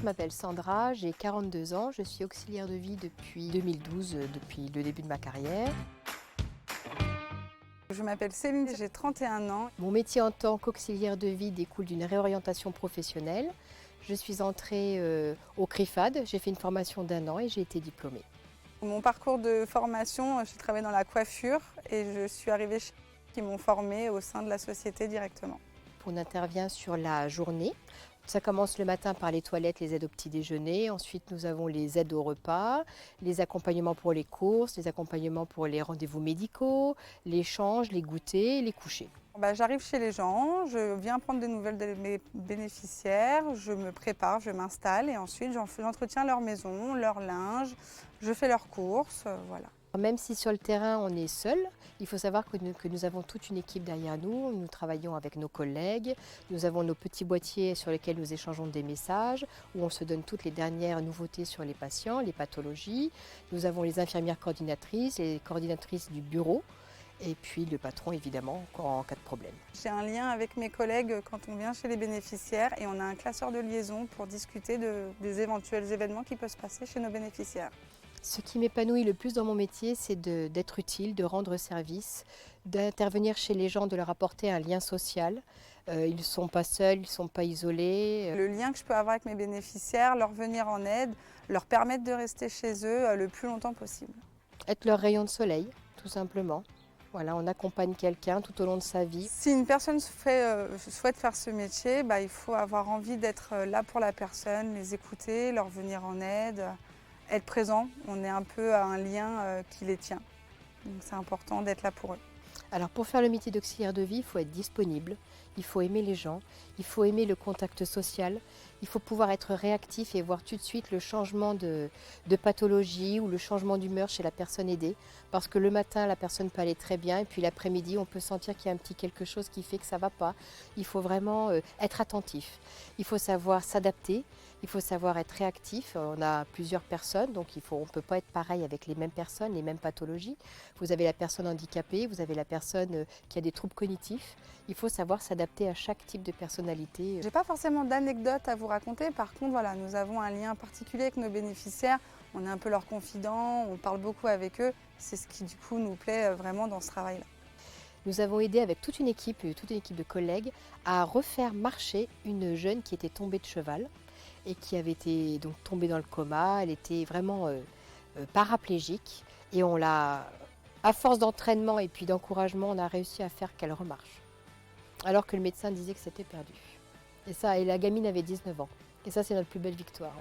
Je m'appelle Sandra, j'ai 42 ans, je suis auxiliaire de vie depuis 2012, depuis le début de ma carrière. Je m'appelle Céline, j'ai 31 ans. Mon métier en tant qu'auxiliaire de vie découle d'une réorientation professionnelle. Je suis entrée au CRIFAD, j'ai fait une formation d'1 an et j'ai été diplômée. Mon parcours de formation, j'ai travaillé dans la coiffure et je suis arrivée chez qui m'ont formée au sein de la société directement. On intervient sur la journée. Ça commence le matin par les toilettes, les aides au petit déjeuner. Ensuite, nous avons les aides au repas, les accompagnements pour les courses, les accompagnements pour les rendez-vous médicaux, l'échange, les goûters, les couchers. J'arrive chez les gens, je viens prendre des nouvelles de mes bénéficiaires, je me prépare, je m'installe et ensuite j'entretiens leur maison, leur linge, je fais leurs courses, voilà. Même si sur le terrain on est seul, il faut savoir que nous avons toute une équipe derrière nous. Nous travaillons avec nos collègues, nous avons nos petits boîtiers sur lesquels nous échangeons des messages, où on se donne toutes les dernières nouveautés sur les patients, les pathologies. Nous avons les infirmières coordinatrices, les coordinatrices du bureau, et puis le patron évidemment en cas de problème. J'ai un lien avec mes collègues quand on vient chez les bénéficiaires et on a un classeur de liaison pour discuter des éventuels événements qui peuvent se passer chez nos bénéficiaires. Ce qui m'épanouit le plus dans mon métier, c'est d'être utile, de rendre service, d'intervenir chez les gens, de leur apporter un lien social. Ils ne sont pas seuls, ils ne sont pas isolés. Le lien que je peux avoir avec mes bénéficiaires, leur venir en aide, leur permettre de rester chez eux le plus longtemps possible. Être leur rayon de soleil, tout simplement. Voilà, on accompagne quelqu'un tout au long de sa vie. Si une personne souhaite faire ce métier, il faut avoir envie d'être là pour la personne, les écouter, leur venir en aide. Être présent, on est un peu à un lien qui les tient. Donc c'est important d'être là pour eux. Alors pour faire le métier d'auxiliaire de vie, il faut être disponible, il faut aimer les gens, il faut aimer le contact social, il faut pouvoir être réactif et voir tout de suite le changement de pathologie ou le changement d'humeur chez la personne aidée. Parce que le matin, la personne peut aller très bien et puis l'après-midi, on peut sentir qu'il y a un petit quelque chose qui fait que ça ne va pas. Il faut vraiment être attentif. Il faut savoir s'adapter, il faut savoir être réactif. On a plusieurs personnes, donc on ne peut pas être pareil avec les mêmes personnes, les mêmes pathologies. Vous avez la personne handicapée, vous avez la personne qui a des troubles cognitifs. Il faut savoir s'adapter à chaque type de personnalité. J'ai pas forcément d'anecdotes à vous raconter, par contre voilà, nous avons un lien particulier avec nos bénéficiaires, on est un peu leurs confidents, on parle beaucoup avec eux, c'est ce qui du coup nous plaît vraiment dans ce travail-là. Nous avons aidé avec toute une équipe de collègues à refaire marcher une jeune qui était tombée de cheval et qui avait été donc tombée dans le coma. Elle était vraiment paraplégique et on l'a, à force d'entraînement et puis d'encouragement, on a réussi à faire qu'elle remarche. Alors que le médecin disait que c'était perdu. Et la gamine avait 19 ans. Et ça, c'est notre plus belle victoire.